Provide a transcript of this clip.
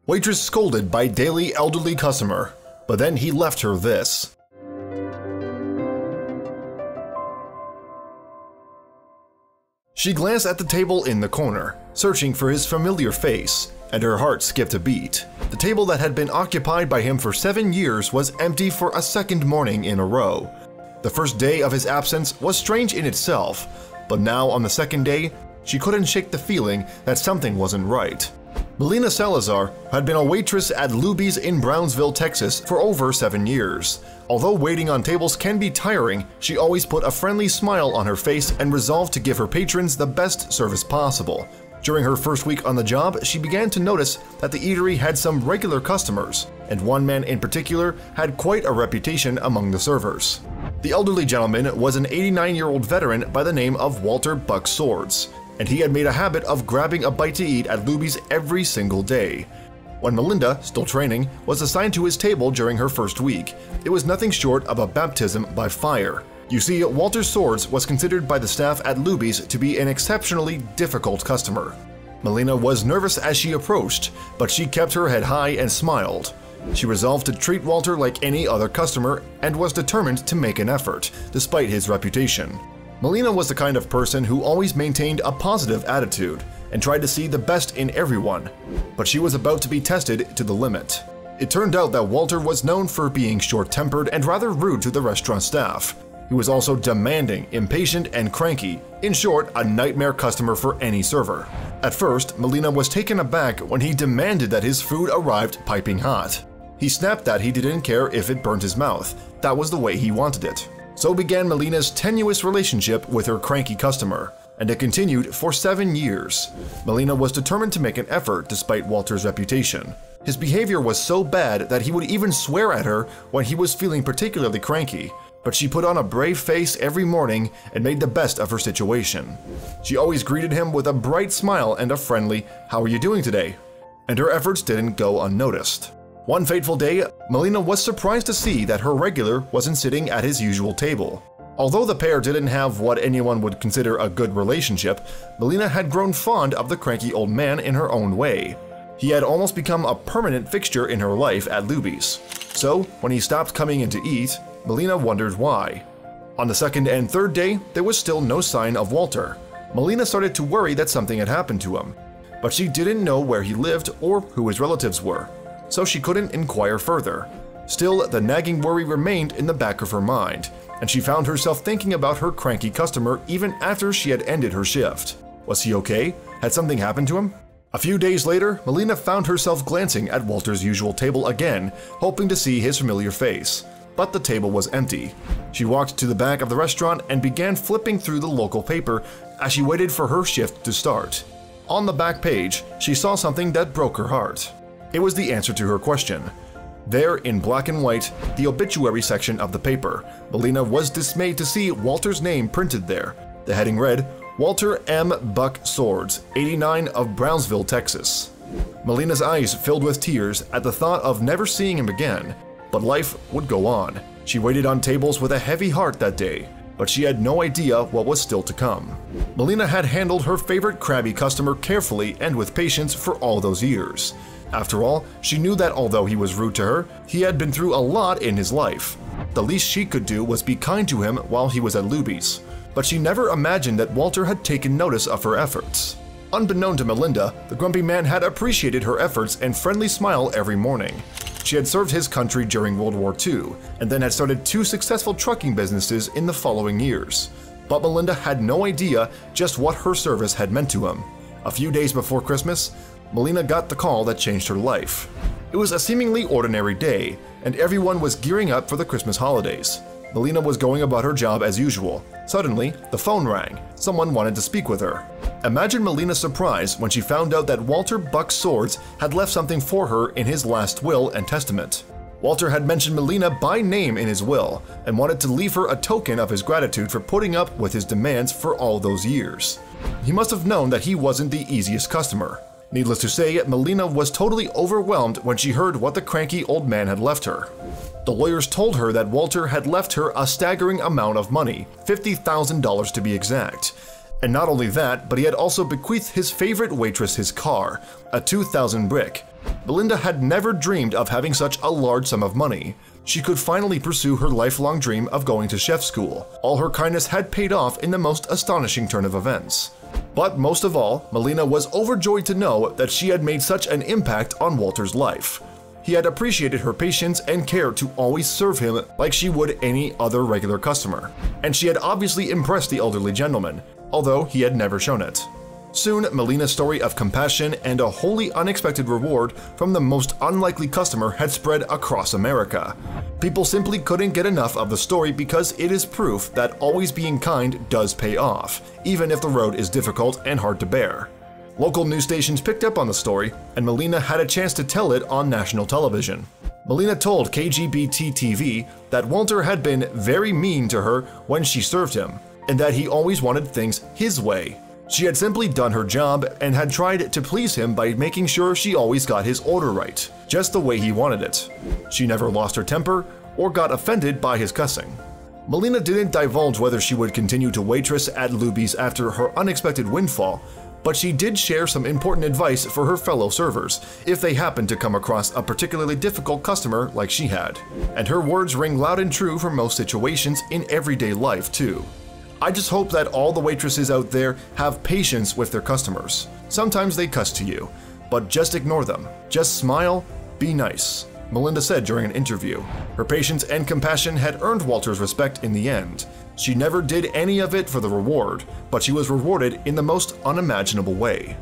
Waitress scolded by daily elderly customer, but then he left her this. She glanced at the table in the corner, searching for his familiar face, and her heart skipped a beat. The table that had been occupied by him for 7 years was empty for a second morning in a row. The first day of his absence was strange in itself, but now on the second day, she couldn't shake the feeling that something wasn't right. Melina Salazar had been a waitress at Luby's in Brownsville, Texas for over 7 years. Although waiting on tables can be tiring, she always put a friendly smile on her face and resolved to give her patrons the best service possible. During her first week on the job, she began to notice that the eatery had some regular customers, and one man in particular had quite a reputation among the servers. The elderly gentleman was an 89-year-old veteran by the name of Walter Buck Swords, and he had made a habit of grabbing a bite to eat at Luby's every single day. When Melinda, still training, was assigned to his table during her first week, it was nothing short of a baptism by fire. You see, Walter Swords was considered by the staff at Luby's to be an exceptionally difficult customer. Melina was nervous as she approached, but she kept her head high and smiled. She resolved to treat Walter like any other customer and was determined to make an effort, despite his reputation. Melina was the kind of person who always maintained a positive attitude and tried to see the best in everyone, but she was about to be tested to the limit. It turned out that Walter was known for being short-tempered and rather rude to the restaurant staff. He was also demanding, impatient, and cranky. In short, a nightmare customer for any server. At first, Melina was taken aback when he demanded that his food arrived piping hot. He snapped that he didn't care if it burnt his mouth. That was the way he wanted it. So began Melina's tenuous relationship with her cranky customer, and it continued for 7 years. Melina was determined to make an effort despite Walter's reputation. His behavior was so bad that he would even swear at her when he was feeling particularly cranky, but she put on a brave face every morning and made the best of her situation. She always greeted him with a bright smile and a friendly, "How are you doing today?" And her efforts didn't go unnoticed. One fateful day, Melina was surprised to see that her regular wasn't sitting at his usual table. Although the pair didn't have what anyone would consider a good relationship, Melina had grown fond of the cranky old man in her own way. He had almost become a permanent fixture in her life at Luby's. So, when he stopped coming in to eat, Melina wondered why. On the second and third day, there was still no sign of Walter. Melina started to worry that something had happened to him, but she didn't know where he lived or who his relatives were, so she couldn't inquire further. Still, the nagging worry remained in the back of her mind, and she found herself thinking about her cranky customer even after she had ended her shift. Was he okay? Had something happened to him? A few days later, Melina found herself glancing at Walter's usual table again, hoping to see his familiar face. But the table was empty. She walked to the back of the restaurant and began flipping through the local paper as she waited for her shift to start. On the back page, she saw something that broke her heart. It was the answer to her question. There, in black and white, the obituary section of the paper, Melina was dismayed to see Walter's name printed there. The heading read, "Walter M. Buck Swords, 89 of Brownsville, Texas." Melina's eyes filled with tears at the thought of never seeing him again, but life would go on. She waited on tables with a heavy heart that day, but she had no idea what was still to come. Melina had handled her favorite crabby customer carefully and with patience for all those years. After all, she knew that although he was rude to her, he had been through a lot in his life. The least she could do was be kind to him while he was at Luby's. But she never imagined that Walter had taken notice of her efforts. Unbeknown to Melinda, the grumpy man had appreciated her efforts and friendly smile every morning. She had served his country during World War II, and then had started 2 successful trucking businesses in the following years. But Melinda had no idea just what her service had meant to him. A few days before Christmas, Melina got the call that changed her life. It was a seemingly ordinary day, and everyone was gearing up for the Christmas holidays. Melina was going about her job as usual. Suddenly, the phone rang. Someone wanted to speak with her. Imagine Melina's surprise when she found out that Walter Buck Swords had left something for her in his last will and testament. Walter had mentioned Melina by name in his will and wanted to leave her a token of his gratitude for putting up with his demands for all those years. He must have known that he wasn't the easiest customer. Needless to say, Melina was totally overwhelmed when she heard what the cranky old man had left her. The lawyers told her that Walter had left her a staggering amount of money, $50,000 to be exact. And not only that, but he had also bequeathed his favorite waitress his car, a 2000 brick, Melinda had never dreamed of having such a large sum of money. She could finally pursue her lifelong dream of going to chef school. All her kindness had paid off in the most astonishing turn of events. But most of all, Melina was overjoyed to know that she had made such an impact on Walter's life. He had appreciated her patience and care to always serve him like she would any other regular customer. And she had obviously impressed the elderly gentleman, although he had never shown it. Soon, Melina's story of compassion and a wholly unexpected reward from the most unlikely customer had spread across America. People simply couldn't get enough of the story because it is proof that always being kind does pay off, even if the road is difficult and hard to bear. Local news stations picked up on the story, and Melina had a chance to tell it on national television. Melina told KGBT-TV that Walter had been very mean to her when she served him, and that he always wanted things his way. She had simply done her job and had tried to please him by making sure she always got his order right, just the way he wanted it. She never lost her temper or got offended by his cussing. Melina didn't divulge whether she would continue to waitress at Luby's after her unexpected windfall, but she did share some important advice for her fellow servers if they happened to come across a particularly difficult customer like she had. And her words ring loud and true for most situations in everyday life too. I just hope that all the waitresses out there have patience with their customers. Sometimes they cuss to you, but just ignore them. Just smile, be nice, Melinda said during an interview. Her patience and compassion had earned Walter's respect in the end. She never did any of it for the reward, but she was rewarded in the most unimaginable way.